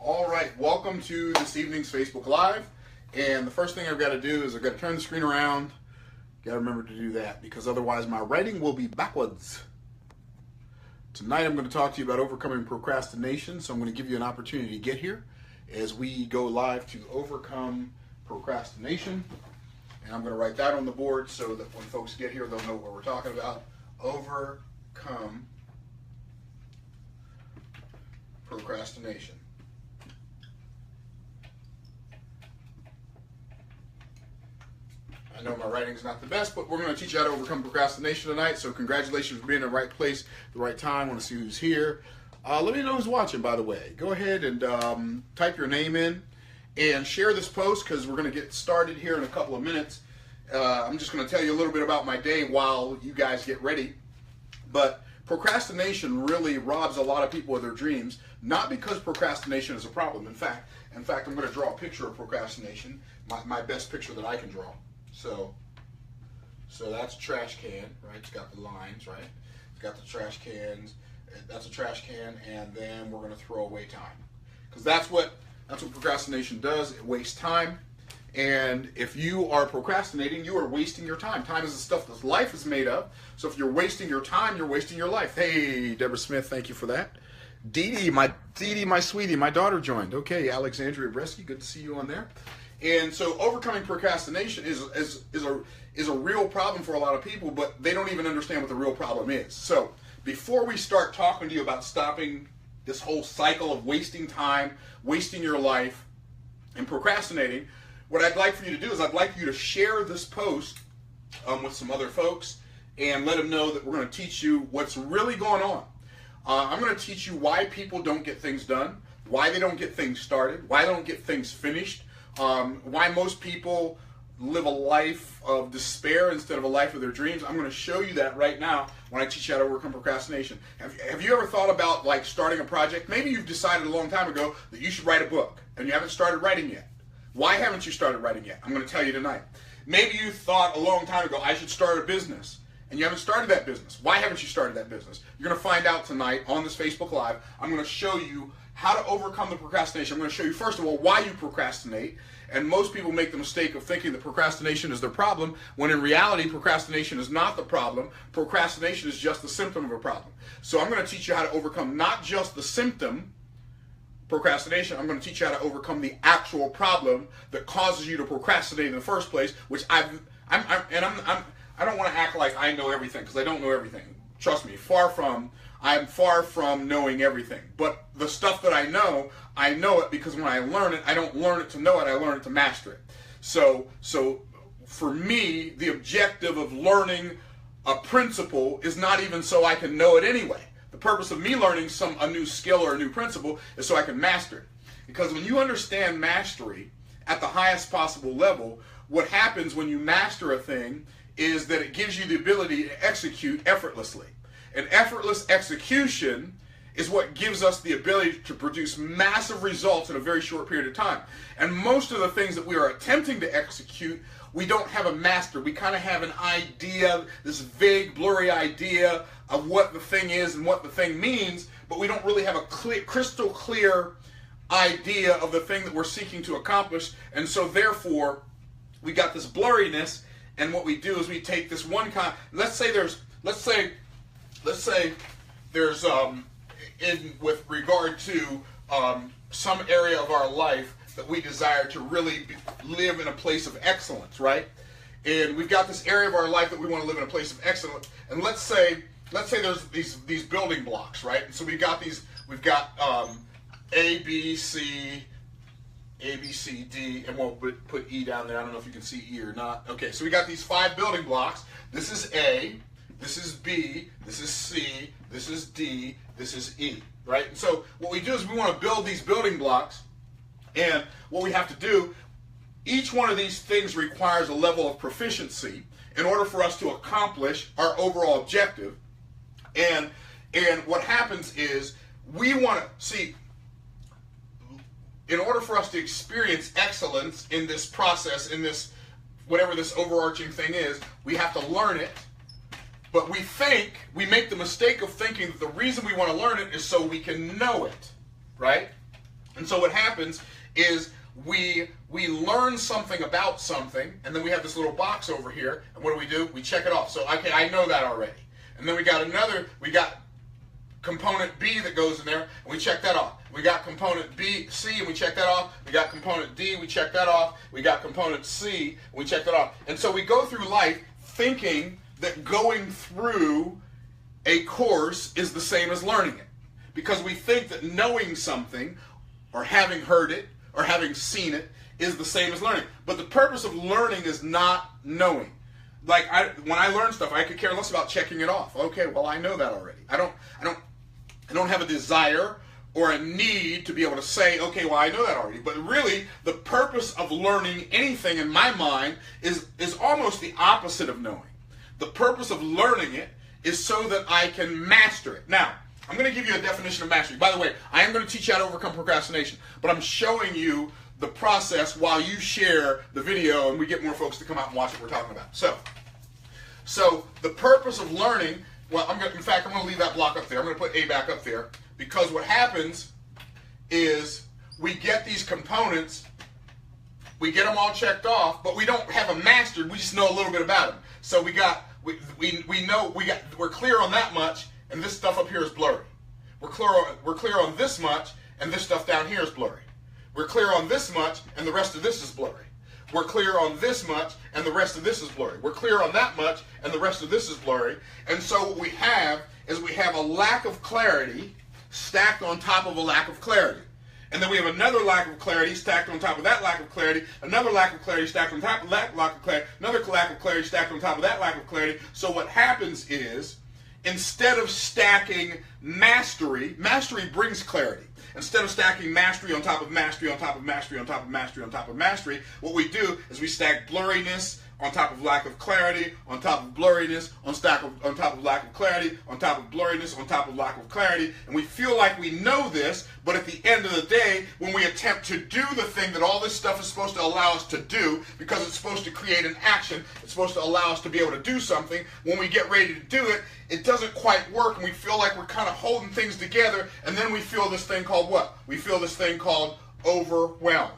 All right, welcome to this evening's Facebook Live. And the first thing I've got to do is I've got to turn the screen around. Got to remember to do that because otherwise my writing will be backwards. Tonight I'm going to talk to you about overcoming procrastination. So I'm going to give you an opportunity to get here as we go live to overcome procrastination. And I'm going to write that on the board so that when folks get here, they'll know what we're talking about. Overcome procrastination. I know my writing's not the best, but we're going to teach you how to overcome procrastination tonight. So congratulations for being in the right place, the right time. I want to see who's here. Let me know who's watching, by the way. Go ahead and type your name in and share this post because we're going to get started here in a couple of minutes. I'm just going to tell you a little bit about my day while you guys get ready. But procrastination really robs a lot of people of their dreams, not because procrastination is a problem. In fact, I'm going to draw a picture of procrastination, my best picture that I can draw. So that's a trash can, right? It's got the lines, right? It's got the trash cans. That's a trash can, and then we're going to throw away time, because that's what procrastination does. It wastes time, and if you are procrastinating, you are wasting your time. Time is the stuff that life is made of. So if you're wasting your time, you're wasting your life. Hey, Deborah Smith, thank you for that. Dee Dee, my sweetie, my daughter joined. Okay, Alexandria Bresky, good to see you on there. And so overcoming procrastination is a real problem for a lot of people, but they don't even understand what the real problem is. So before we start talking to you about stopping this whole cycle of wasting time, wasting your life, and procrastinating, what I'd like for you to do is I'd like you to share this post with some other folks and let them know that we're going to teach you what's really going on. I'm going to teach you why people don't get things done, why they don't get things started, why they don't get things finished, why most people live a life of despair instead of a life of their dreams. I'm going to show you that right now when I teach you how to overcome procrastination. Have you ever thought about like starting a project? Maybe you've decided a long time ago that you should write a book and you haven't started writing yet. Why haven't you started writing yet? I'm going to tell you tonight. Maybe you thought a long time ago I should start a business and you haven't started that business. Why haven't you started that business? You're going to find out tonight on this Facebook Live. I'm going to show you how to overcome the procrastination. I'm going to show you, first of all, why you procrastinate. And most people make the mistake of thinking that procrastination is their problem, when in reality, procrastination is not the problem. Procrastination is just the symptom of a problem. So I'm going to teach you how to overcome not just the symptom, procrastination. I'm going to teach you how to overcome the actual problem that causes you to procrastinate in the first place, which I don't want to act like I know everything, because I don't know everything. Trust me, I'm far from knowing everything. But the stuff that I know it because when I learn it, I don't learn it to know it, I learn it to master it. So for me, the objective of learning a principle is not even so I can know it anyway. The purpose of me learning a new skill or a new principle is so I can master it. Because when you understand mastery at the highest possible level, what happens when you master a thing is that it gives you the ability to execute effortlessly. And effortless execution is what gives us the ability to produce massive results in a very short period of time. And most of the things that we are attempting to execute, we don't have a master. We kind of have an idea, this vague, blurry idea of what the thing is and what the thing means, but we don't really have a crystal clear idea of the thing that we're seeking to accomplish. And so therefore, we got this blurriness, and what we do is we take this one let's say there's with regard to some area of our life that we desire to really live in a place of excellence, right? And we've got this area of our life that we want to live in a place of excellence. And let's say there's these building blocks, right? And so we've got A, B, C, D, and we'll put E down there. I don't know if you can see E or not. Okay, so we got these 5 building blocks. This is A. This is B, this is C, this is D, this is E, right? And so what we do is we want to build these building blocks, and what we have to do, each one of these things requires a level of proficiency in order for us to accomplish our overall objective. And what happens is we want to see, in order for us to experience excellence in this process, in this, whatever this overarching thing is, we have to learn it. But we make the mistake of thinking that the reason we want to learn it is so we can know it, right? And so what happens is we learn something about something, and then we have this little box over here, and what do? We check it off. So, okay, I know that already. And then we got component B that goes in there, and we check that off. We got component C, and we check that off. We got component D, we check that off. We got component C, and we check that off. And so we go through life thinking that going through a course is the same as learning it. Because we think that knowing something, or having heard it, or having seen it, is the same as learning. But the purpose of learning is not knowing. Like, when I learn stuff, I could care less about checking it off. Okay, well, I know that already. I don't have a desire or a need to be able to say, okay, well, I know that already. But really, the purpose of learning anything in my mind is almost the opposite of knowing. The purpose of learning it is so that I can master it. Now, I'm going to give you a definition of mastery. By the way, I am going to teach you how to overcome procrastination, but I'm showing you the process while you share the video and we get more folks to come out and watch what we're talking about. So the purpose of learning, well, I'm going to leave that block up there. I'm going to put A back up there, because what happens is we get these components, we get them all checked off, but we don't have them mastered. We just know a little bit about them. So we're clear on that much, and this stuff up here is blurry. We're clear on this much, and this stuff down here is blurry. We're clear on this much, and the rest of this is blurry. We're clear on this much, and the rest of this is blurry. We're clear on that much, and the rest of this is blurry. And so what we have is we have a lack of clarity stacked on top of a lack of clarity. And then we have another lack of clarity stacked on top of that lack of clarity, another lack of clarity stacked on top of that lack of clarity, another lack of clarity stacked on top of that lack of clarity. So what happens is, instead of stacking mastery brings clarity. Instead of stacking mastery on top of mastery on top of mastery on top of mastery on top of mastery, what we do is we stack blurriness on top of lack of clarity, on top of blurriness, on top of lack of clarity, on top of blurriness, on top of lack of clarity. And we feel like we know this, but at the end of the day, when we attempt to do the thing that all this stuff is supposed to allow us to do, because it's supposed to create an action, it's supposed to allow us to be able to do something, when we get ready to do it, it doesn't quite work, and we feel like we're kind of holding things together, and then we feel this thing called what? We feel this thing called overwhelmed.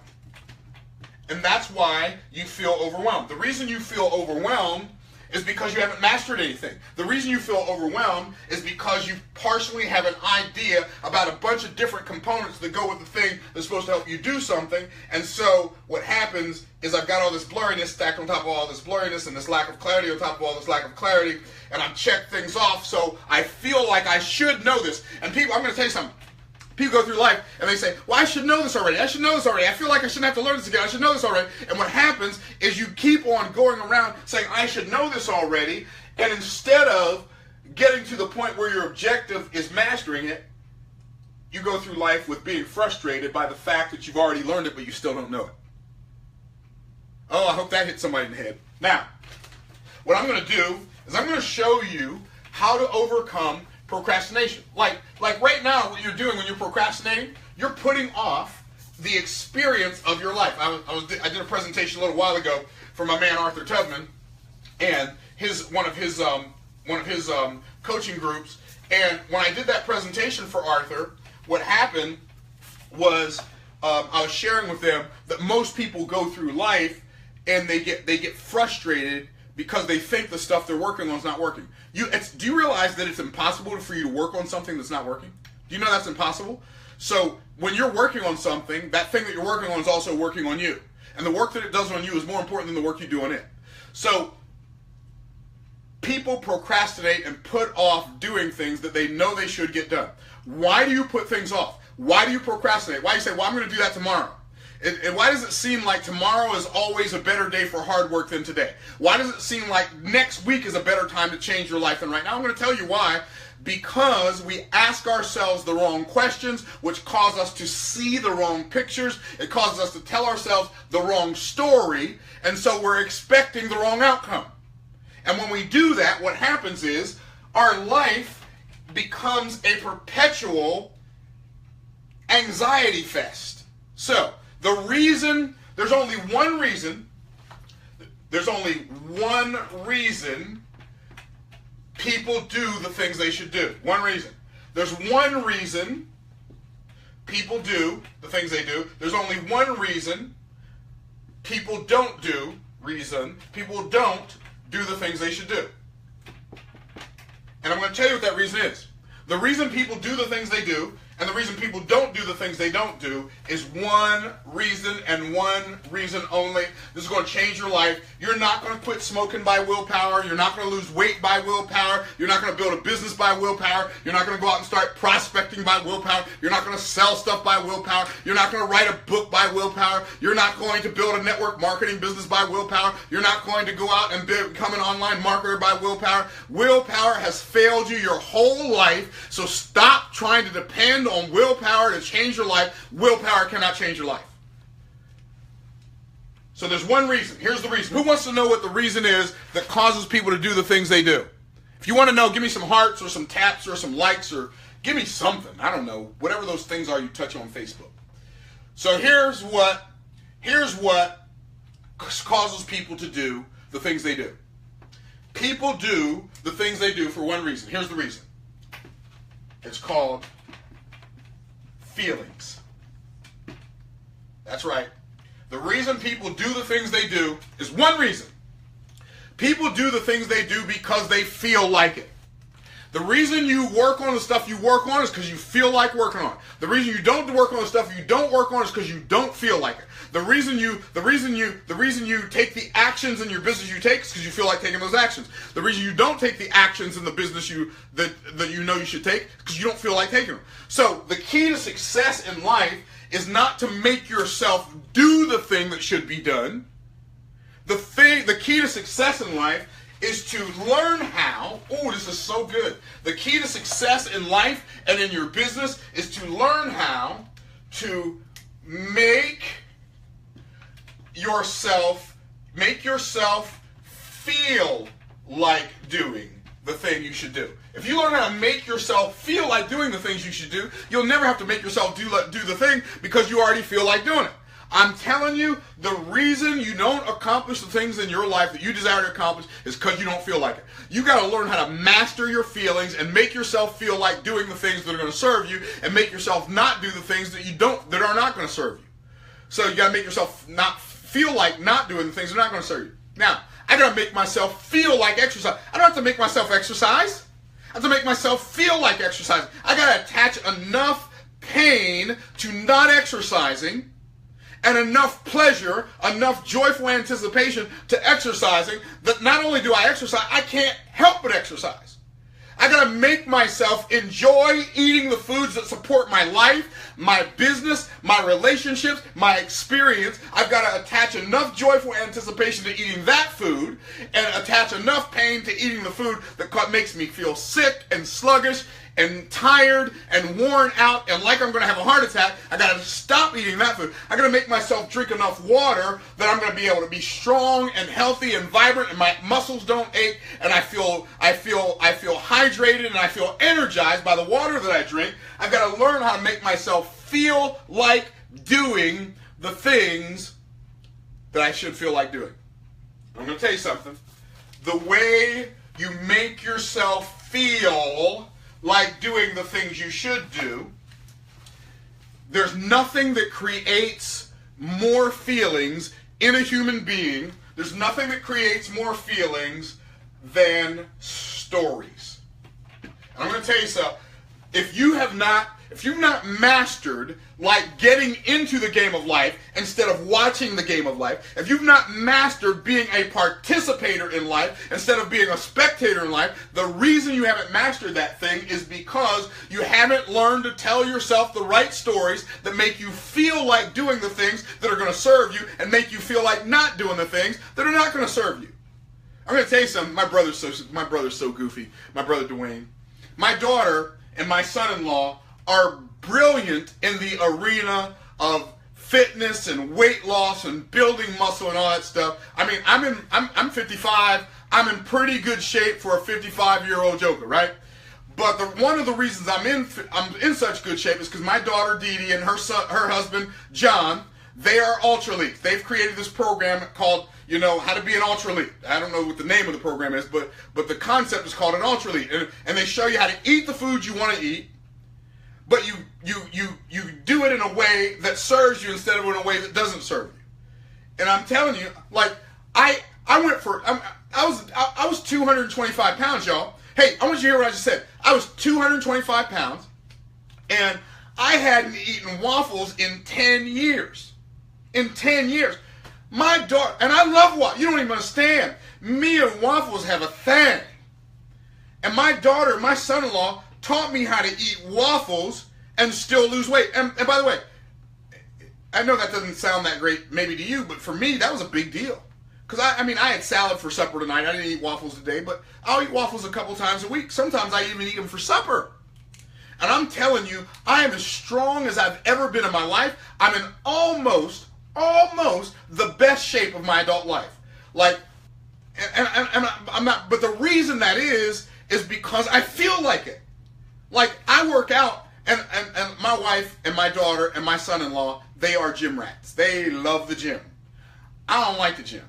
And that's why you feel overwhelmed. The reason you feel overwhelmed is because you haven't mastered anything. The reason you feel overwhelmed is because you partially have an idea about a bunch of different components that go with the thing that's supposed to help you do something. And so what happens is I've got all this blurriness stacked on top of all this blurriness and this lack of clarity on top of all this lack of clarity, and I've checked things off, so I feel like I should know this. And people, I'm going to tell you something. People go through life and they say, well, I should know this already. I should know this already. I feel like I shouldn't have to learn this again. I should know this already. And what happens is you keep on going around saying, I should know this already. And instead of getting to the point where your objective is mastering it, you go through life with being frustrated by the fact that you've already learned it, but you still don't know it. Oh, I hope that hit somebody in the head. Now, what I'm going to do is I'm going to show you how to overcome procrastination. Like right now, what you're doing when you're procrastinating, you're putting off the experience of your life. I did a presentation a little while ago for my man Arthur Tubman and one of his coaching groups. And when I did that presentation for Arthur, what happened was I was sharing with them that most people go through life and they get frustrated because they think the stuff they're working on is not working. Do you realize that it's impossible for you to work on something that's not working? Do you know that's impossible? So when you're working on something, that thing that you're working on is also working on you. And the work that it does on you is more important than the work you do on it. So people procrastinate and put off doing things that they know they should get done. Why do you put things off? Why do you procrastinate? Why do you say, well, I'm going to do that tomorrow? And why does it seem like tomorrow is always a better day for hard work than today? Why does it seem like next week is a better time to change your life than right now? I'm going to tell you why. Because we ask ourselves the wrong questions, which cause us to see the wrong pictures. It causes us to tell ourselves the wrong story, and so we're expecting the wrong outcome. And when we do that, what happens is our life becomes a perpetual anxiety fest. So, there's only one reason people do the things they should do. One reason. There's one reason people do the things they do. There's only one reason people don't do the things they should do. And I'm going to tell you what that reason is. The reason people do the things they do and the reason people don't do the things they don't do is one reason and one reason only. This is going to change your life. You're not going to quit smoking by willpower. You're not going to lose weight by willpower. You're not going to build a business by willpower. You're not going to go out and start prospecting by willpower. You're not going to sell stuff by willpower. You're not going to write a book by willpower. You're not going to build a network marketing business by willpower. You're not going to go out and become an online marketer by willpower. Willpower has failed you your whole life, so stop trying to depend on willpower to change your life. Willpower cannot change your life. So there's one reason. Here's the reason. Who wants to know what the reason is that causes people to do the things they do? If you want to know, give me some hearts or some taps or some likes or give me something. I don't know. Whatever those things are you touch on Facebook. So here's what causes people to do the things they do. People do the things they do for one reason. Here's the reason. It's called feelings. That's right. The reason people do the things they do is one reason. People do the things they do because they feel like it. The reason you work on the stuff you work on is because you feel like working on it. The reason you don't work on the stuff you don't work on is because you don't feel like it. The reason you take the actions in your business you take is because you feel like taking those actions. The reason you don't take the actions in the business that you know you should take is because you don't feel like taking them. So the key to success in life is not to make yourself do the thing that should be done. The key to success in life is to learn how, this is so good. The key to success in life and in your business is to learn how to make yourself feel like doing the thing you should do. If you learn how to make yourself feel like doing the things you should do, you'll never have to make yourself do the thing because you already feel like doing it. I'm telling you, the reason you don't accomplish the things in your life that you desire to accomplish is because you don't feel like it. You got to learn how to master your feelings and make yourself feel like doing the things that are going to serve you, and make yourself not do the things that are not going to serve you. So you got to make yourself not feel like not doing the things that are not going to serve you. Now, I got to make myself feel like exercise. I don't have to make myself exercise. I have to make myself feel like exercising. I got to attach enough pain to not exercising and enough pleasure, enough joyful anticipation to exercising that not only do I exercise, I can't help but exercise. I gotta make myself enjoy eating the foods that support my life, my business, my relationships, my experience. I've gotta attach enough joyful anticipation to eating that food and attach enough pain to eating the food that makes me feel sick and sluggish and tired and worn out and like I'm going to have a heart attack. I got to stop eating that food. I got to make myself drink enough water that I'm going to be able to be strong and healthy and vibrant, and my muscles don't ache, and I feel hydrated and I feel energized by the water that I drink. I've got to learn how to make myself feel like doing the things that I should feel like doing. I'm going to tell you something. The way you make yourself feel like doing the things you should do, there's nothing that creates more feelings in a human being. There's nothing that creates more feelings than stories. And I'm going to tell you something. If you've not mastered like getting into the game of life instead of watching the game of life, if you've not mastered being a participator in life instead of being a spectator in life, the reason you haven't mastered that thing is because you haven't learned to tell yourself the right stories that make you feel like doing the things that are going to serve you and make you feel like not doing the things that are not going to serve you. I'm going to tell you something. My brother's so goofy. My brother Dwayne. My daughter and my son-in-law are brilliant in the arena of fitness and weight loss and building muscle and all that stuff. I mean, I'm 55. I'm in pretty good shape for a 55-year-old joker, right? But one of the reasons I'm in such good shape is because my daughter Dee Dee and her husband John, they are ultra elite. They've created this program called, how to be an ultra elite. I don't know what the name of the program is, but the concept is called an ultra elite. And they show you how to eat the foods you want to eat, but you do it in a way that serves you instead of in a way that doesn't serve you. And I'm telling you, like, I was 225 pounds, y'all. Hey, I want you to hear what I just said. I was 225 pounds, and I hadn't eaten waffles in 10 years. In 10 years. My daughter, and I love waffles. You don't even understand. Me and waffles have a thing. And my daughter, my son-in-law, taught me how to eat waffles and still lose weight. And by the way, I know that doesn't sound that great maybe to you, but for me, that was a big deal. Because I had salad for supper tonight. I didn't eat waffles today, but I'll eat waffles a couple times a week. Sometimes I even eat them for supper. And I'm telling you, I am as strong as I've ever been in my life. I'm in almost the best shape of my adult life. Like, and I'm not, but the reason that is because I feel like it. Like, I work out, and my wife and my daughter and my son-in-law, they are gym rats. They love the gym. I don't like the gym.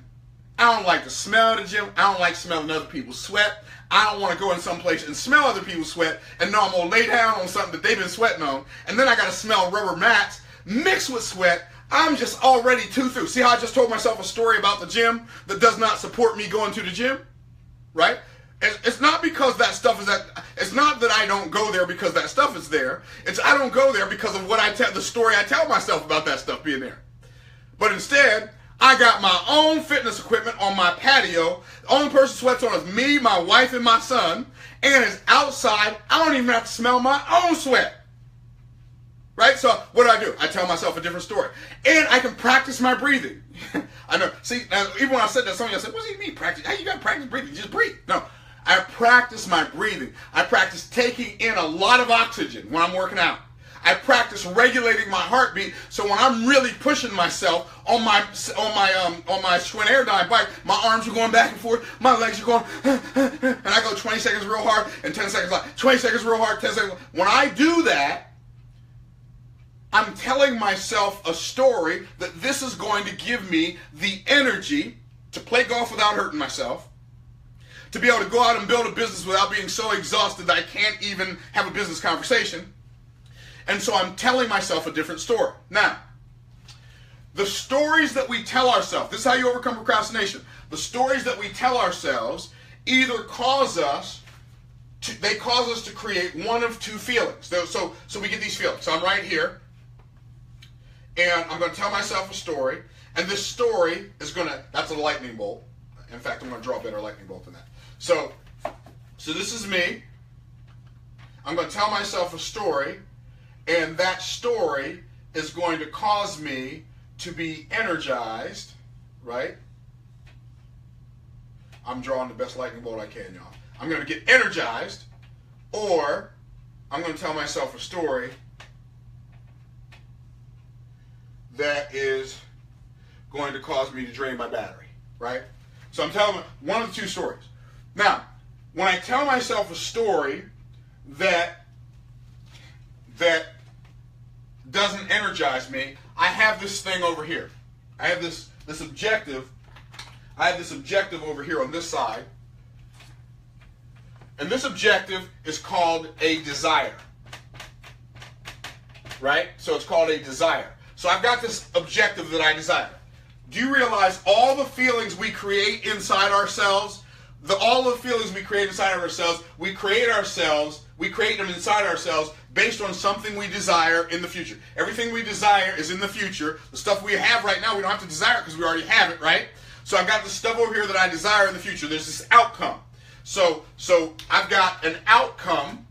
I don't like the smell of the gym. I don't like smelling other people's sweat. I don't want to go in some place and smell other people's sweat and know I'm going to lay down on something that they've been sweating on, and then I got to smell rubber mats mixed with sweat. I'm just already too through. See how I just told myself a story about the gym that does not support me going to the gym? Right? It's not because that stuff is it's not that I don't go there because that stuff is there. It's I don't go there because of the story I tell myself about that stuff being there. But instead, I got my own fitness equipment on my patio. The only person sweats on is me, my wife, and my son. And it's outside. I don't even have to smell my own sweat. Right? So what do? I tell myself a different story. And I can practice my breathing. I know. See, even when I said that, Sonia said, what do you mean practice? How you got to practice breathing? You just breathe. No. I practice my breathing. I practice taking in a lot of oxygen when I'm working out. I practice regulating my heartbeat, so when I'm really pushing myself on my Schwinn Airdyne bike, my arms are going back and forth, my legs are going, and I go 20 seconds real hard and 10 seconds light. 20 seconds real hard, 10 seconds. When I do that, I'm telling myself a story that this is going to give me the energy to play golf without hurting myself, to be able to go out and build a business without being so exhausted that I can't even have a business conversation. And so I'm telling myself a different story. Now, the stories that we tell ourselves, this is how you overcome procrastination. The stories that we tell ourselves either cause us to create one of two feelings. So we get these feelings. So I'm right here, and I'm going to tell myself a story, and this story is that's a lightning bolt. In fact, I'm going to draw a better lightning bolt than that. So this is me. I'm going to tell myself a story, and that story is going to cause me to be energized, right? I'm drawing the best lightning bolt I can, y'all. I'm going to get energized, or I'm going to tell myself a story that is going to cause me to drain my battery, right? So I'm telling one of the two stories. Now, when I tell myself a story that doesn't energize me, I have this thing over here. I have this objective. I have this objective over here on this side. And this objective is called a desire. Right? So it's called a desire. So I've got this objective that I desire. Do you realize all the feelings we create inside ourselves, all the feelings we create inside of ourselves, we create them inside ourselves based on something we desire in the future. Everything we desire is in the future. The stuff we have right now, we don't have to desire it because we already have it, right? So I've got this stuff over here that I desire in the future. There's this outcome. So I've got an outcome,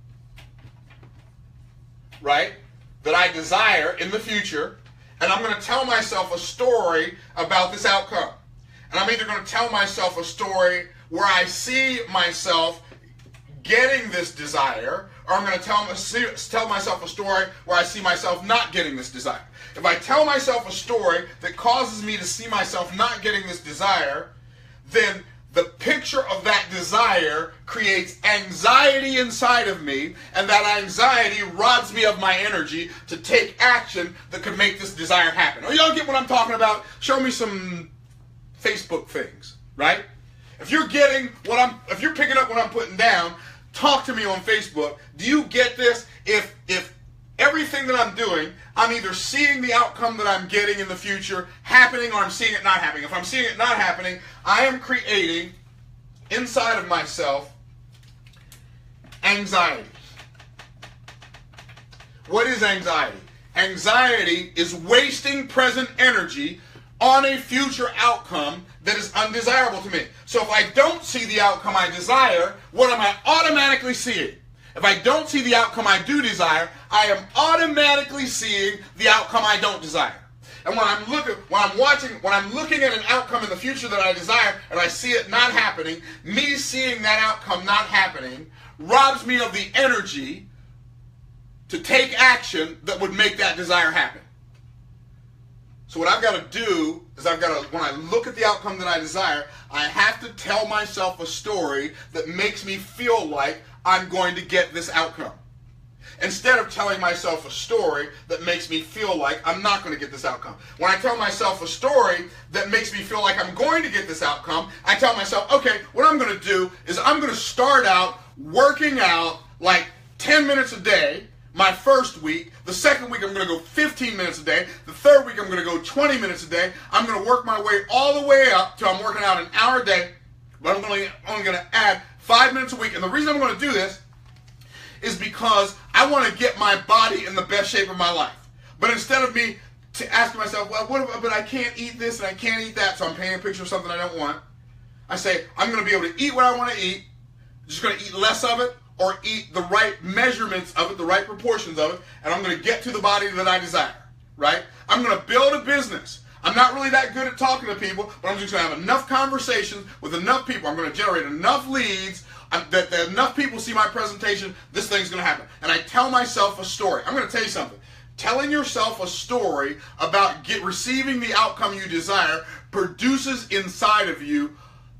right, that I desire in the future, and I'm going to tell myself a story about this outcome. And I'm either going to tell myself a story where I see myself getting this desire, or I'm going to tell myself a story where I see myself not getting this desire. If I tell myself a story that causes me to see myself not getting this desire, then the picture of that desire creates anxiety inside of me, and that anxiety robs me of my energy to take action that could make this desire happen. Oh, y'all get what I'm talking about? Show me some Facebook things, right? If you're picking up what I'm putting down, talk to me on Facebook. Do you get this? If everything that I'm doing, I'm either seeing the outcome that I'm getting in the future happening, or I'm seeing it not happening. If I'm seeing it not happening, I am creating inside of myself anxiety. What is anxiety? Anxiety is wasting present energy on a future outcome that is undesirable to me. So if I don't see the outcome I desire, what am I automatically seeing? If I don't see the outcome I do desire, I am automatically seeing the outcome I don't desire. And when I'm looking at an outcome in the future that I desire and I see it not happening, me seeing that outcome not happening robs me of the energy to take action that would make that desire happen. So what I've got to do is when I look at the outcome that I desire, I have to tell myself a story that makes me feel like I'm going to get this outcome. Instead of telling myself a story that makes me feel like I'm not going to get this outcome. When I tell myself a story that makes me feel like I'm going to get this outcome, I tell myself, okay, what I'm going to do is I'm going to start out working out like 10 minutes a day my first week. The second week I'm going to go 15 minutes a day. The third week I'm going to go 20 minutes a day. I'm going to work my way all the way up till I'm working out an hour a day, but I'm only going to add 5 minutes a week. And the reason I'm going to do this is because I want to get my body in the best shape of my life. But instead of me asking myself, well, but I can't eat this and I can't eat that, so I'm painting a picture of something I don't want, I say, I'm going to be able to eat what I want to eat, just going to eat less of it, or eat the right measurements of it, the right proportions of it, and I'm going to get to the body that I desire, right? I'm going to build a business. I'm not really that good at talking to people, but I'm just going to have enough conversations with enough people. I'm going to generate enough leads that enough people see my presentation, this thing's going to happen. And I tell myself a story. I'm going to tell you something. Telling yourself a story about receiving the outcome you desire produces inside of you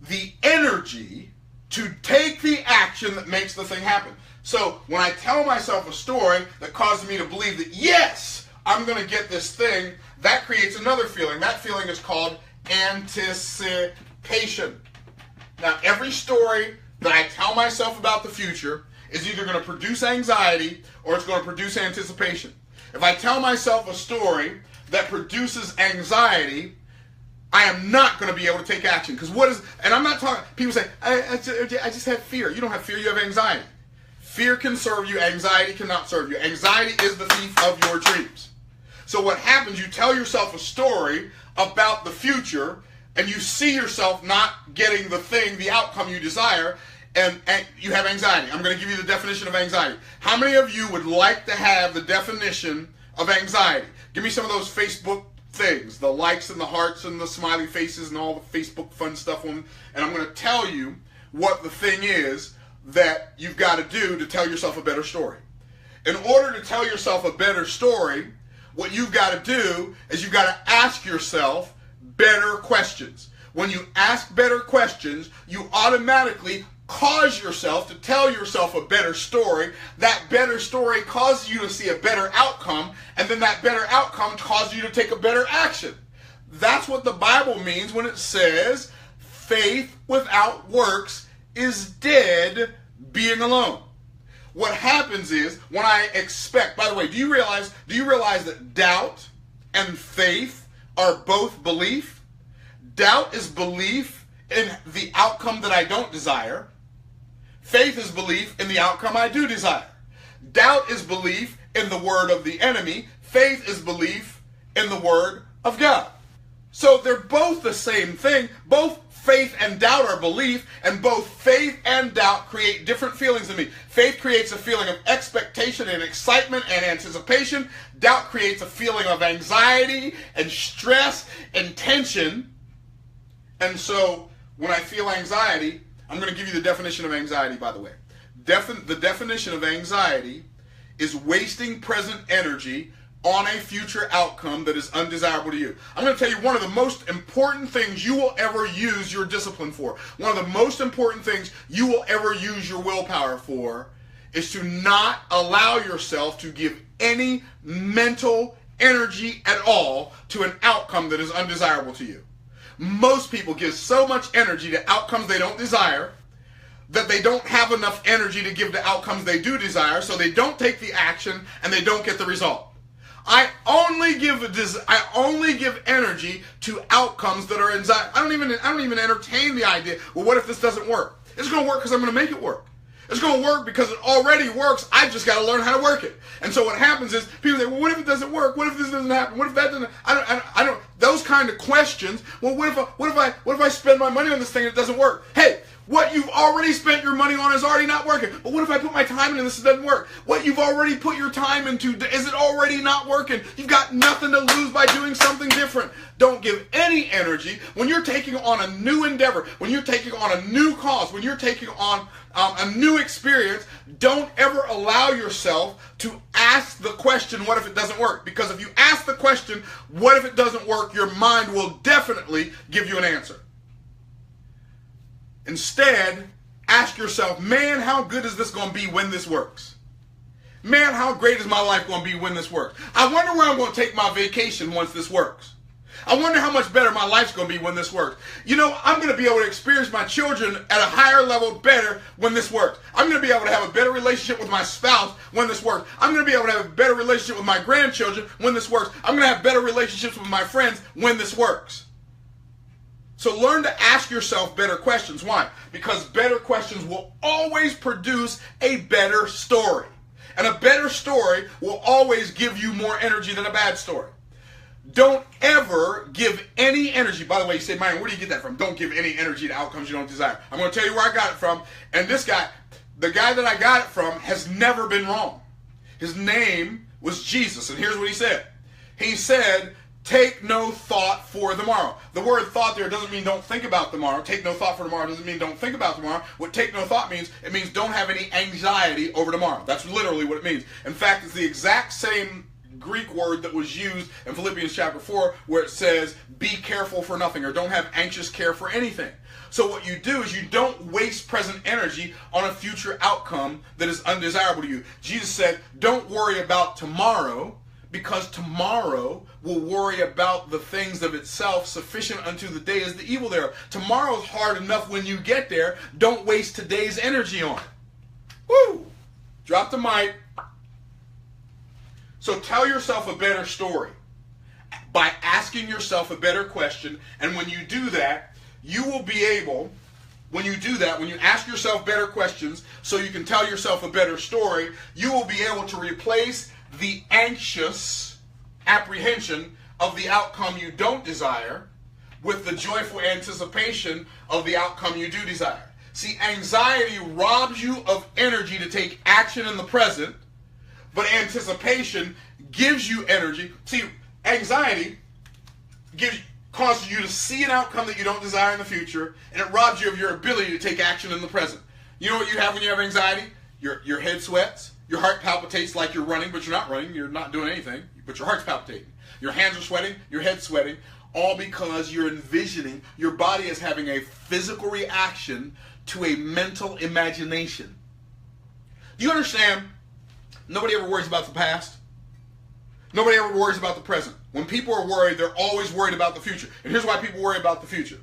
the energy to take the action that makes the thing happen. So when I tell myself a story that causes me to believe that, yes, I'm going to get this thing, that creates another feeling. That feeling is called anticipation. Now, every story that I tell myself about the future is either going to produce anxiety or it's going to produce anticipation. If I tell myself a story that produces anxiety, I am not going to be able to take action. Because and I'm not talking, people say, I just have fear. You don't have fear, you have anxiety. Fear can serve you, anxiety cannot serve you. Anxiety is the thief of your dreams. So what happens, you tell yourself a story about the future, and you see yourself not getting the thing, the outcome you desire, and you have anxiety. I'm going to give you the definition of anxiety. How many of you would like to have the definition of anxiety? Give me some of those Facebook things, the likes and the hearts and the smiley faces and all the Facebook fun stuff on, and I'm going to tell you what the thing is that you've got to do to tell yourself a better story. In order to tell yourself a better story, what you've got to do is you've got to ask yourself better questions. When you ask better questions, you automatically cause yourself to tell yourself a better story. That better story causes you to see a better outcome, and then that better outcome causes you to take a better action. That's what the Bible means when it says faith without works is dead being alone. What happens is when I expect, by the way, do you realize that doubt and faith are both belief? Doubt is belief in the outcome that I don't desire. Faith is belief in the outcome I do desire. Doubt is belief in the word of the enemy. Faith is belief in the word of God. So they're both the same thing. Both faith and doubt are belief, and both faith and doubt create different feelings in me. Faith creates a feeling of expectation and excitement and anticipation. Doubt creates a feeling of anxiety and stress and tension. And so when I feel anxiety, I'm going to give you the definition of anxiety, by the way. The definition of anxiety is wasting present energy on a future outcome that is undesirable to you. I'm going to tell you one of the most important things you will ever use your discipline for. One of the most important things you will ever use your willpower for is to not allow yourself to give any mental energy at all to an outcome that is undesirable to you. Most people give so much energy to outcomes they don't desire that they don't have enough energy to give the outcomes they do desire, so they don't take the action and they don't get the result. I only give energy to outcomes that are anxiety. I don't even entertain the idea, well, what if this doesn't work? It's going to work because I'm going to make it work. It's going to work because it already works. I've just got to learn how to work it. And so what happens is people say, well, what if it doesn't work? What if this doesn't happen? What if that doesn't? I don't. Those kind of questions. Well, what if I spend my money on this thing and it doesn't work? Hey, what you've already spent your money on is already not working. But what if I put my time into this and it doesn't work? What you've already put your time into, is it already not working? You've got nothing to lose by doing something different. Don't give any energy when you're taking on a new endeavor, when you're taking on a new cause, when you're taking on a new experience. Don't ever allow yourself to ask the question, what if it doesn't work? Because if you ask the question, what if it doesn't work, your mind will definitely give you an answer. Instead, ask yourself, man, how good is this going to be when this works? Man, how great is my life going to be when this works? I wonder where I'm going to take my vacation once this works. I wonder how much better my life's going to be when this works. You know, I'm going to be able to experience my children at a higher level better when this works. I'm going to be able to have a better relationship with my spouse when this works. I'm going to be able to have a better relationship with my grandchildren when this works. I'm going to have better relationships with my friends when this works. So learn to ask yourself better questions. Why? Because better questions will always produce a better story. And a better story will always give you more energy than a bad story. Don't ever give any energy. By the way, you say, man, where do you get that from? Don't give any energy to outcomes you don't desire. I'm going to tell you where I got it from. And this guy, the guy that I got it from, has never been wrong. His name was Jesus. And here's what he said. He said, take no thought for the morrow. The word thought there doesn't mean don't think about tomorrow. Take no thought for tomorrow doesn't mean don't think about tomorrow. What take no thought means, it means don't have any anxiety over tomorrow. That's literally what it means. In fact, it's the exact same Greek word that was used in Philippians chapter 4 where it says, be careful for nothing, or don't have anxious care for anything. So what you do is you don't waste present energy on a future outcome that is undesirable to you. Jesus said, don't worry about tomorrow, because tomorrow will worry about the things of itself. Sufficient unto the day is the evil thereof. Tomorrow's hard enough when you get there. Don't waste today's energy on it. Woo! Drop the mic. So tell yourself a better story by asking yourself a better question. And when you do that, you will be able, when you ask yourself better questions so you can tell yourself a better story, you will be able to replace the anxious apprehension of the outcome you don't desire with the joyful anticipation of the outcome you do desire. See, anxiety robs you of energy to take action in the present, but anticipation gives you energy. See, anxiety causes you to see an outcome that you don't desire in the future, and it robs you of your ability to take action in the present. You know what you have when you have anxiety? Your head sweats. Your heart palpitates like you're running, but you're not running. You're not doing anything, but your heart's palpitating. Your hands are sweating. Your head's sweating. All because you're envisioning, your body is having a physical reaction to a mental imagination. Do you understand? Nobody ever worries about the past. Nobody ever worries about the present. When people are worried, they're always worried about the future. And here's why people worry about the future.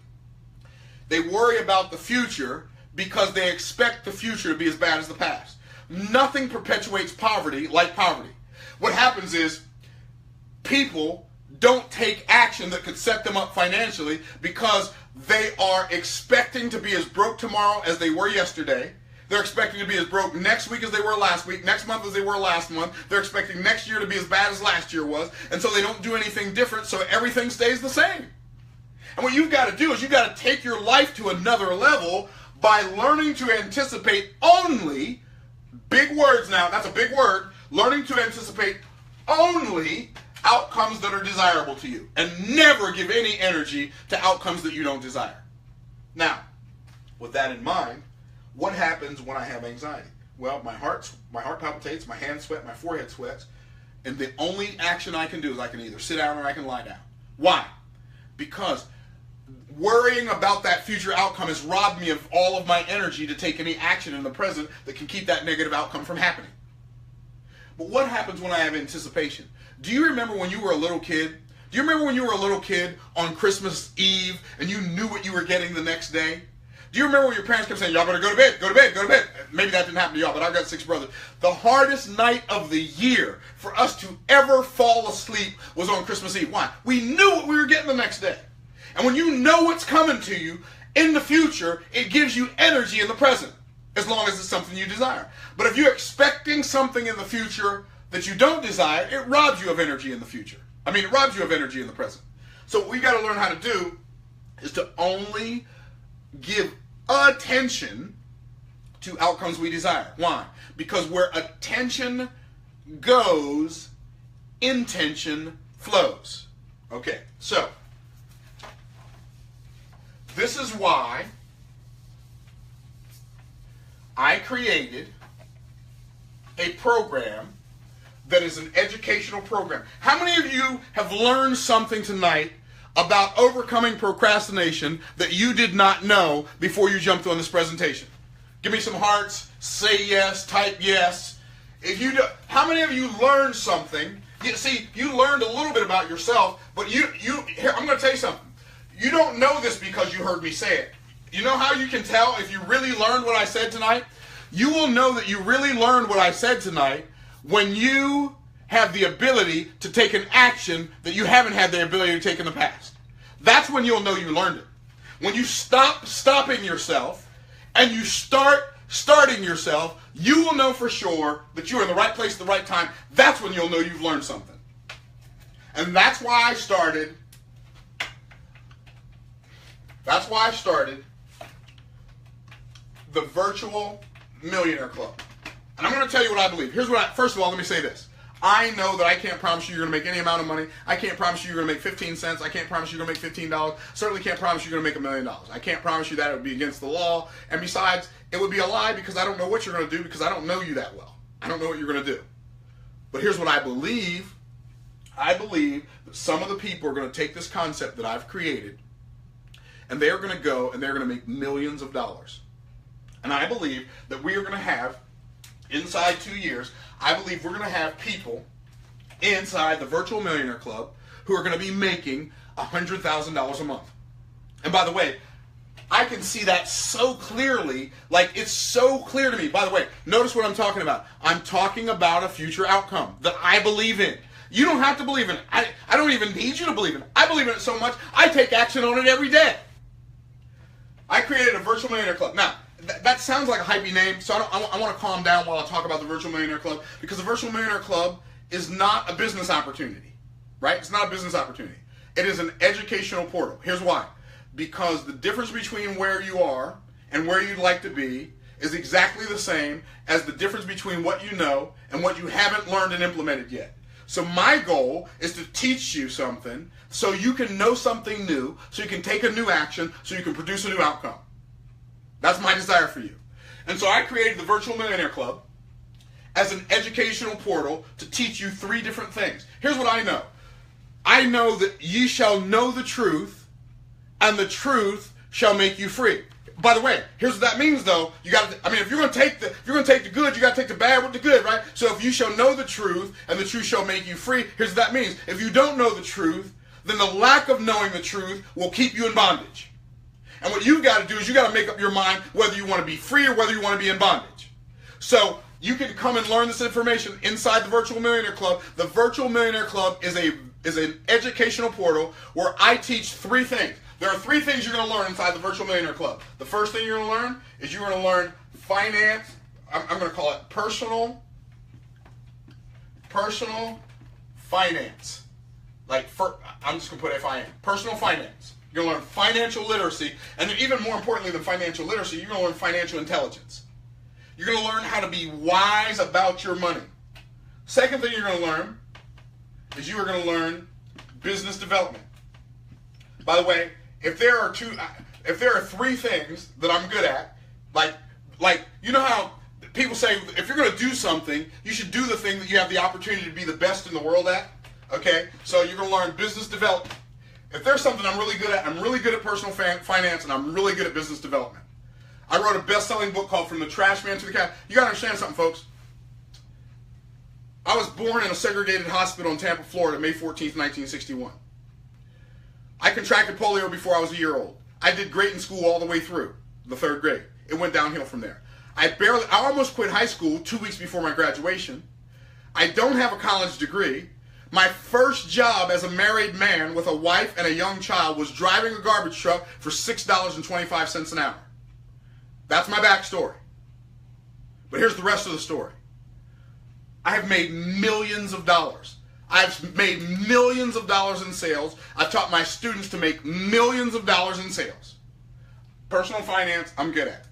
They worry about the future because they expect the future to be as bad as the past. Nothing perpetuates poverty like poverty. What happens is people don't take action that could set them up financially because they are expecting to be as broke tomorrow as they were yesterday. They're expecting to be as broke next week as they were last week, next month as they were last month. They're expecting next year to be as bad as last year was. And so they don't do anything different, so everything stays the same. And what you've got to do is you've got to take your life to another level by learning to anticipate only, big words now, that's a big word, learning to anticipate only outcomes that are desirable to you, and never give any energy to outcomes that you don't desire. Now, with that in mind, what happens when I have anxiety? Well, my heart palpitates, my hands sweat, my forehead sweats, and the only action I can do is I can either sit down or I can lie down. Why? Because worrying about that future outcome has robbed me of all of my energy to take any action in the present that can keep that negative outcome from happening. But what happens when I have anticipation? Do you remember when you were a little kid? Do you remember when you were a little kid on Christmas Eve and you knew what you were getting the next day? Do you remember when your parents kept saying, y'all better go to bed, go to bed, go to bed? Maybe that didn't happen to y'all, but I've got 6 brothers. The hardest night of the year for us to ever fall asleep was on Christmas Eve. Why? We knew what we were getting the next day. And when you know what's coming to you in the future, it gives you energy in the present, as long as it's something you desire. But if you're expecting something in the future that you don't desire, it robs you of energy in the future. It robs you of energy in the present. So what we got to learn how to do is to only give attention to outcomes we desire. Why? Because where attention goes, intention flows. Okay, so this is why I created a program that is an educational program. How many of you have learned something tonight about overcoming procrastination that you did not know before you jumped on this presentation? Give me some hearts, say yes, type yes. If you do, how many of you learned something? You learned a little bit about yourself, but here, I'm going to tell you something. You don't know this because you heard me say it. You know how you can tell if you really learned what I said tonight? You will know that you really learned what I said tonight when you have the ability to take an action that you haven't had the ability to take in the past. That's when you'll know you learned it. When you stop stopping yourself and you start starting yourself, you will know for sure that you're in the right place at the right time. That's when you'll know you've learned something. And that's why I started the Virtual Millionaire Club. And I'm going to tell you what I believe. First of all, let me say this. I know that I can't promise you you're going to make any amount of money. I can't promise you you're going to make 15 cents. I can't promise you you're going to make $15. Certainly can't promise you're going to make $1 million. I can't promise you that. It would be against the law. And besides, it would be a lie because I don't know what you're going to do because I don't know you that well. I don't know what you're going to do. But here's what I believe. I believe that some of the people are going to take this concept that I've created and they're going to go and they're going to make millions of dollars. And I believe that we are going to have, inside 2 years, I believe we're going to have people inside the Virtual Millionaire Club who are going to be making $100,000 a month. And by the way, I can see that so clearly, like it's so clear to me. By the way, notice what I'm talking about. I'm talking about a future outcome that I believe in. You don't have to believe in it. I don't even need you to believe in it. I believe in it so much, I take action on it every day. I created a Virtual Millionaire Club. Now, that sounds like a hypey name, so I want to calm down while I talk about the Virtual Millionaire Club, because the Virtual Millionaire Club is not a business opportunity, right? It's not a business opportunity. It is an educational portal. Here's why. Because the difference between where you are and where you'd like to be is exactly the same as the difference between what you know and what you haven't learned and implemented yet. So my goal is to teach you something so you can know something new, so you can take a new action, so you can produce a new outcome. That's my desire for you. And so I created the Virtual Millionaire Club as an educational portal to teach you 3 different things. Here's what I know. I know that ye shall know the truth, and the truth shall make you free. By the way, here's what that means though. You got to, if you're going to take the good, you got to take the bad with the good, right? So if you shall know the truth and the truth shall make you free, here's what that means. If you don't know the truth, then the lack of knowing the truth will keep you in bondage. And what you've got to do is you got to make up your mind whether you want to be free or whether you want to be in bondage. So you can come and learn this information inside the Virtual Millionaire Club. The Virtual Millionaire Club is an educational portal where I teach 3 things. There are 3 things you're going to learn inside the Virtual Millionaire Club. The first thing you're going to learn is you're going to learn finance. I'm going to call it personal finance. I'm just going to put FIN. Personal finance. You're going to learn financial literacy. And then even more importantly than financial literacy, you're going to learn financial intelligence. You're going to learn how to be wise about your money. Second thing you're going to learn is you are going to learn business development. By the way, if there are 3 things that I'm good at, like you know how people say if you're going to do something, you should do the thing that you have the opportunity to be the best in the world at. Okay, so you're going to learn business development. If there's something I'm really good at, I'm really good at personal finance, and I'm really good at business development. I wrote a best-selling book called From the Trash Man to the Cat. You got to understand something, folks. I was born in a segregated hospital in Tampa, Florida, May 14th, 1961. I contracted polio before I was a year old. I did great in school all the way through. the third grade. It went downhill from there. I almost quit high school 2 weeks before my graduation. I don't have a college degree. My first job as a married man with a wife and a young child was driving a garbage truck for $6.25 an hour. That's my backstory. But here's the rest of the story. I have made millions of dollars. I've made millions of dollars in sales. I've taught my students to make millions of dollars in sales. Personal finance, I'm good at.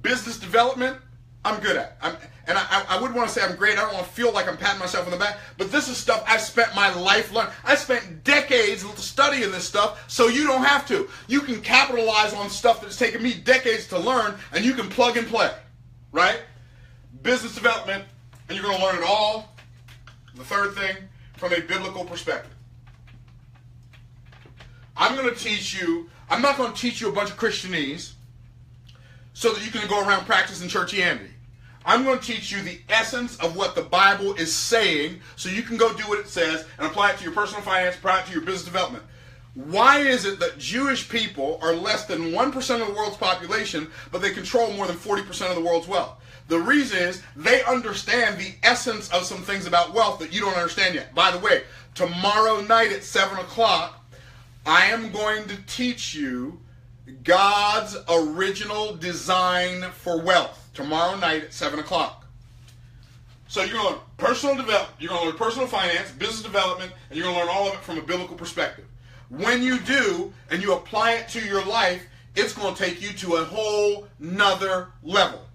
Business development, I'm good at. I wouldn't want to say I'm great. I don't want to feel like I'm patting myself on the back. But this is stuff I've spent my life learning. I spent decades studying this stuff, so you don't have to. You can capitalize on stuff that's taken me decades to learn, and you can plug and play, right? Business development, and you're going to learn it all. The third thing, from a biblical perspective. I'm going to teach you, I'm not going to teach you a bunch of Christianese so that you can go around practicing churchianity. I'm going to teach you the essence of what the Bible is saying so you can go do what it says and apply it to your personal finance, apply it to your business development. Why is it that Jewish people are less than 1% of the world's population, but they control more than 40% of the world's wealth? The reason is they understand the essence of some things about wealth that you don't understand yet. By the way, tomorrow night at 7 o'clock, I am going to teach you God's original design for wealth. Tomorrow night at 7 o'clock. So you're going to learn personal development, you're going to learn personal finance, business development, and you're going to learn all of it from a biblical perspective. When you do, and you apply it to your life, it's going to take you to a whole nother level.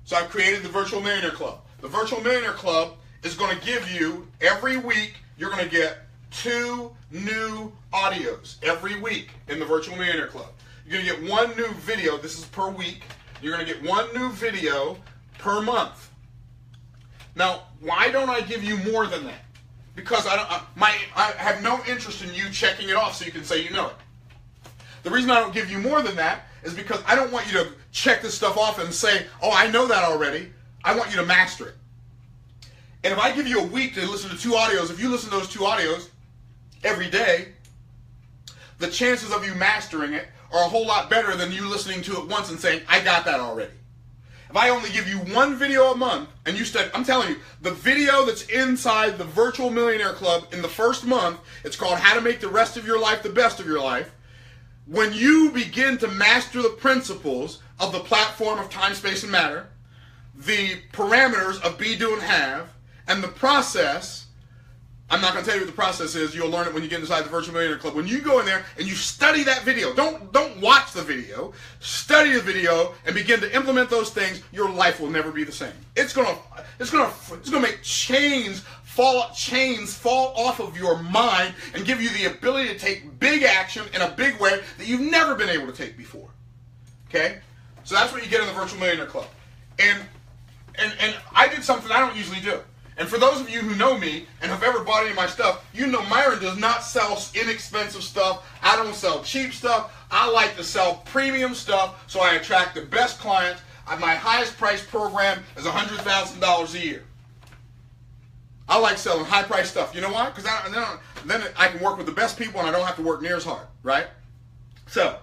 So I've created the Virtual Millionaire Club. The Virtual Millionaire Club is going to give you, every week, you're going to get 2 new audios every week in the Virtual Millionaire Club. You're going to get 1 new video, this is per week. You're going to get 1 new video per month. Now, why don't I give you more than that? Because I have no interest in you checking it off so you can say you know it. The reason I don't give you more than that is because I don't want you to check this stuff off and say, oh, I know that already. I want you to master it. And if I give you a week to listen to 2 audios, if you listen to those 2 audios every day, the chances of you mastering it are a whole lot better than you listening to it once and saying, I got that already. If I only give you 1 video a month, and you study, I'm telling you, the video that's inside the Virtual Millionaire Club in the first month, it's called How to Make the Rest of Your Life the Best of Your Life. When you begin to master the principles of the platform of time, space, and matter, the parameters of be, do, and have, and the process, I'm not going to tell you what the process is. You'll learn it when you get inside the Virtual Millionaire Club. When you go in there and you study that video, don't watch the video. Study the video and begin to implement those things. Your life will never be the same. It's gonna make chains fall off of your mind and give you the ability to take big action in a big way that you've never been able to take before. Okay, so that's what you get in the Virtual Millionaire Club. And I did something I don't usually do. And for those of you who know me and have ever bought any of my stuff, you know Myron does not sell inexpensive stuff. I don't sell cheap stuff. I like to sell premium stuff so I attract the best clients. My highest price program is $100,000 a year. I like selling high price stuff. You know why? Because then I can work with the best people and I don't have to work near as hard, right? So,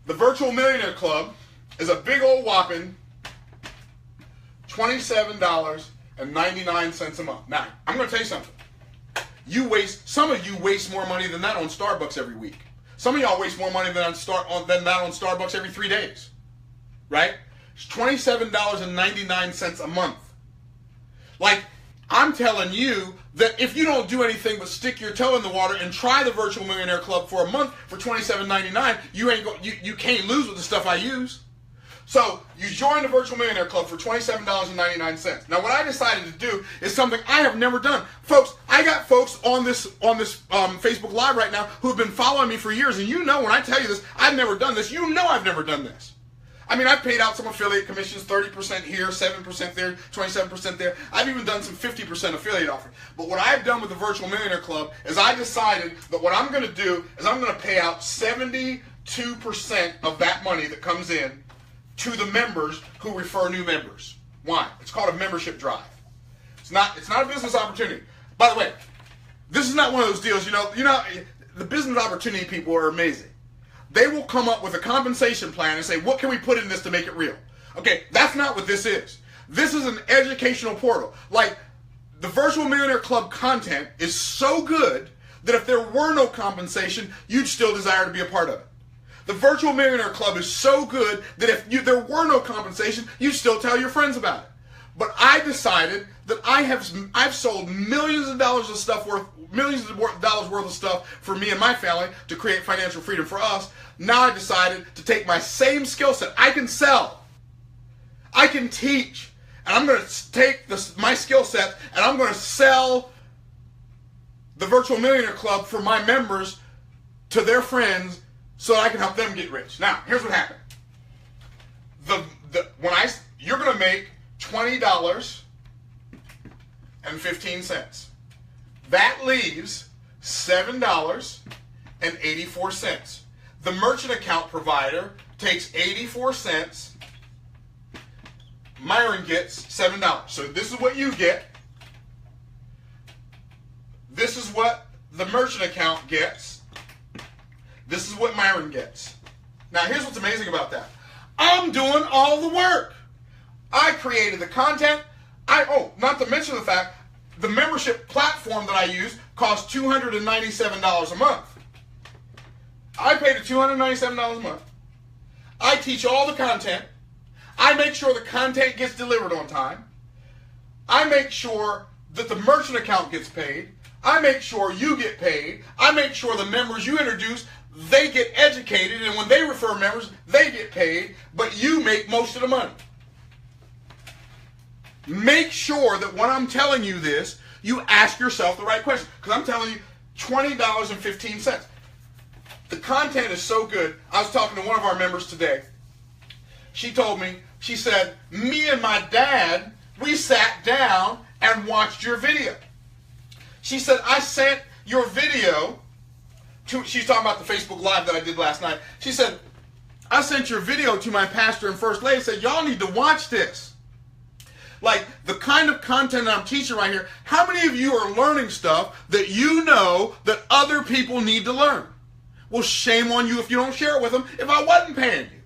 the Virtual Millionaire Club is a big old whopping $27.99 a month. Now, I'm going to tell you something. Some of you waste more money than that on Starbucks every week. Some of y'all waste more money than that on Starbucks every 3 days. Right? It's $27.99 a month. Like, I'm telling you that if you don't do anything but stick your toe in the water and try the Virtual Millionaire Club for a month for $27.99, you can't lose with the stuff I use. So you join the Virtual Millionaire Club for $27.99. Now, what I decided to do is something I have never done. Folks, I got folks on this Facebook Live right now who have been following me for years, and you know when I tell you this, I've never done this. You know I've never done this. I mean, I've paid out some affiliate commissions, 30% here, 7% there, 27% there. I've even done some 50% affiliate offering. But what I've done with the Virtual Millionaire Club is I decided that what I'm going to do is I'm going to pay out 72% of that money that comes in to the members who refer new members. Why? It's called a membership drive. It's not a business opportunity. By the way, this is not one of those deals, you know, the business opportunity people are amazing. they will come up with a compensation plan and say, what can we put in this to make it real? Okay, that's not what this is. This is an educational portal. Like, the Virtual Millionaire Club content is so good that if there were no compensation, you'd still desire to be a part of it. The Virtual Millionaire Club is so good that if there were no compensation, you'd still tell your friends about it. But I decided that I've sold millions of dollars of stuff for me and my family to create financial freedom for us. Now I decided to take my same skill set. I can sell. I can teach. And I'm going to take my skill set and I'm going to sell the Virtual Millionaire Club for my members to their friends so that I can help them get rich. Now, here's what happened. You're going to make $20.15. That leaves $7.84. The merchant account provider takes 84 cents. Myron gets $7. So this is what you get. This is what the merchant account gets. This is what Myron gets. Now here's what's amazing about that. I'm doing all the work. I created the content. Not to mention the fact, the membership platform that I use costs $297 a month. I pay the $297 a month. I teach all the content. I make sure the content gets delivered on time. I make sure that the merchant account gets paid. I make sure you get paid. I make sure the members you introduce, they get educated, and when they refer members, they get paid, but you make most of the money. Make sure that when I'm telling you this, you ask yourself the right question. Because I'm telling you, $20.15. The content is so good. I was talking to one of our members today. She told me, she said, me and my dad, we sat down and watched your video. She said, I sent your video to, she's talking about the Facebook Live that I did last night. She said, I sent your video to my pastor and first lady, said, y'all need to watch this. Like, the kind of content that I'm teaching right here, how many of you are learning stuff that you know that other people need to learn? Well, shame on you if you don't share it with them if I wasn't paying you.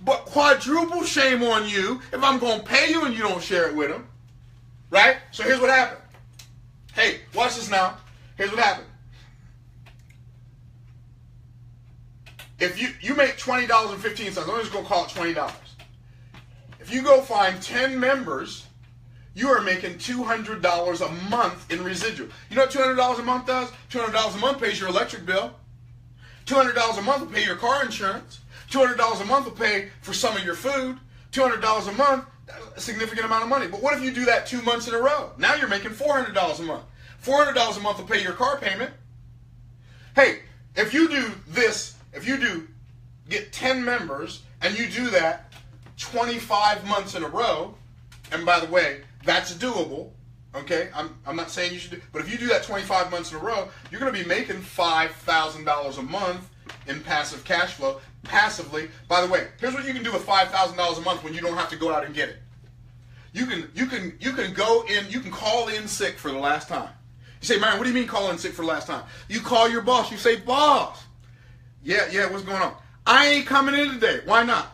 But quadruple shame on you if I'm going to pay you and you don't share it with them. Right? So here's what happened. Hey, watch this now. Here's what happened. If you make $20.15, I'm just going to call it $20. If you go find 10 members, you are making $200 a month in residual. You know what $200 a month does? $200 a month pays your electric bill. $200 a month will pay your car insurance. $200 a month will pay for some of your food. $200 a month, a significant amount of money. But what if you do that 2 months in a row? Now you're making $400 a month. $400 a month will pay your car payment. Hey, if you do this, if you do get 10 members and you do that 25 months in a row, and by the way, that's doable, okay? I'm not saying you should do, but if you do that 25 months in a row, you're going to be making $5,000 a month in passive cash flow, passively. By the way, here's what you can do with $5,000 a month when you don't have to go out and get it. You can go in, you can call in sick for the last time. You say, Marion, what do you mean call in sick for the last time? You call your boss, you say, boss, yeah, what's going on? I ain't coming in today. Why not?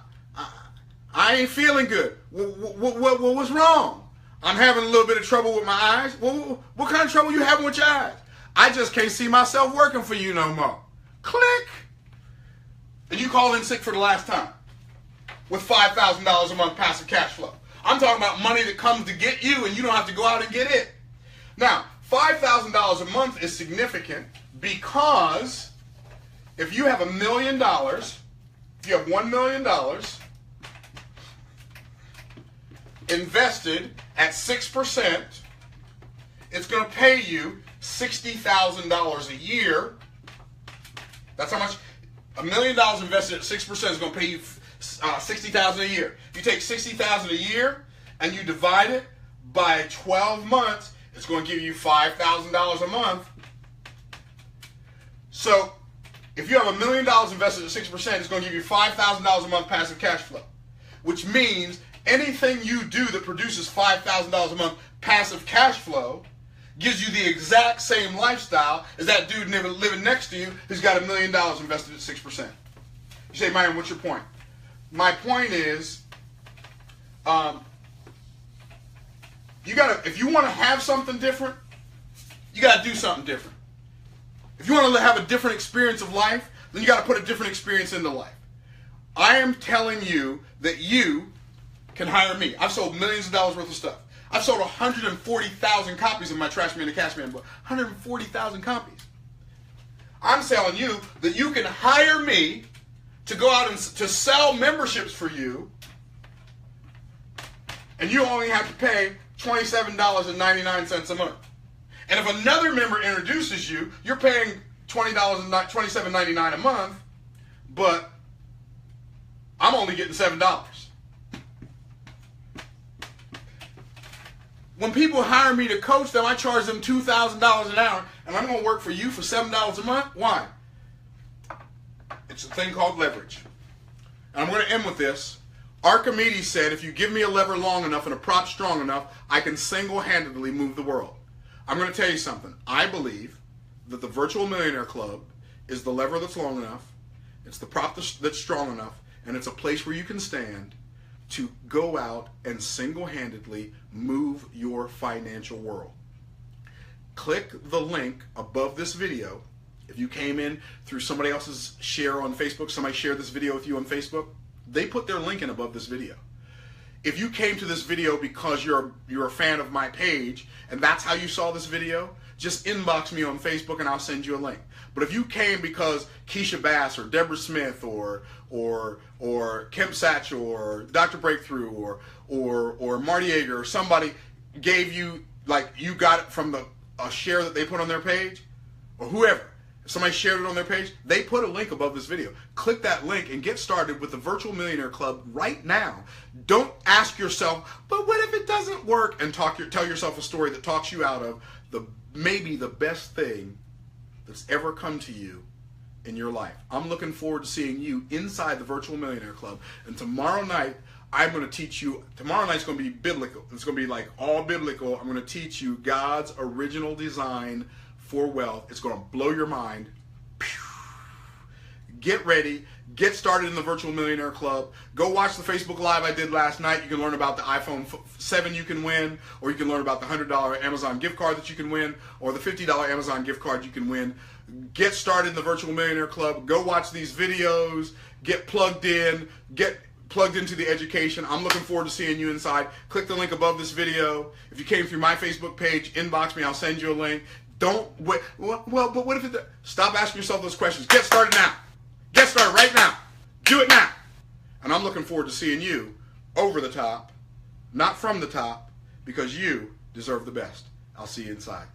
I ain't feeling good. What's wrong? I'm having a little bit of trouble with my eyes. What kind of trouble you having with your eyes? I just can't see myself working for you no more. Click. And you call in sick for the last time with $5,000 a month passive cash flow. I'm talking about money that comes to get you and you don't have to go out and get it. Now, $5,000 a month is significant because if you have $1 million, if you have $1 million invested at 6%, it's going to pay you $60,000 a year. That's how much. $1 million invested at 6% is going to pay you $60,000 a year. If you take $60,000 a year and you divide it by 12 months, it's going to give you $5,000 a month. So if you have $1 million invested at 6%, it's going to give you $5,000 a month passive cash flow, which means anything you do that produces $5,000 a month passive cash flow gives you the exact same lifestyle as that dude living next to you who's got $1 million invested at 6%. You say, Myron, what's your point? My point is, if you want to have something different, you gotta do something different. If you want to have a different experience of life, then you gotta put a different experience into life. I am telling you that you can hire me. I've sold millions of dollars worth of stuff. I've sold 140,000 copies of my Trash Man to Cash Man book. 140,000 copies. I'm telling you that you can hire me to go out and to sell memberships for you, and you only have to pay $27.99 a month. And if another member introduces you, you're paying $27.99 a month, but I'm only getting $7. When people hire me to coach them, I charge them $2,000 an hour, and I'm going to work for you for $7 a month. Why? It's a thing called leverage. And I'm going to end with this. Archimedes said, if you give me a lever long enough and a prop strong enough, I can single-handedly move the world. I'm going to tell you something. I believe that the Virtual Millionaire Club is the lever that's long enough, it's the prop that's strong enough, and it's a place where you can stand to go out and single-handedly move your financial world. Click the link above this video. If you came in through somebody else's share on Facebook, somebody shared this video with you on Facebook, they put their link in above this video. If you came to this video because you're a fan of my page and that's how you saw this video, just inbox me on Facebook and I'll send you a link. But if you came because Keisha Bass or Deborah Smith or Kemp Satchel or Dr. Breakthrough or Marty Yeager or somebody gave you, like you got it from a share that they put on their page, or whoever, if somebody shared it on their page, they put a link above this video. Click that link and get started with the Virtual Millionaire Club right now. Don't ask yourself, but what if it doesn't work? And tell yourself a story that talks you out of maybe the best thing that's ever come to you in your life. I'm looking forward to seeing you inside the Virtual Millionaire Club. And tomorrow night, I'm going to teach you, tomorrow night's going to be biblical. It's going to be like all biblical. I'm going to teach you God's original design for wealth. It's going to blow your mind. Get ready. Get started in the Virtual Millionaire Club. Go watch the Facebook Live I did last night. You can learn about the iPhone 7 you can win, or you can learn about the $100 Amazon gift card that you can win, or the $50 Amazon gift card you can win. Get started in the Virtual Millionaire Club. Go watch these videos. Get plugged in. Get plugged into the education. I'm looking forward to seeing you inside. Click the link above this video. If you came through my Facebook page, inbox me. I'll send you a link. Don't wait. Well, but what if it... Stop asking yourself those questions. Get started now. Get started right now. Do it now. And I'm looking forward to seeing you over the top, not from the top, because you deserve the best. I'll see you inside.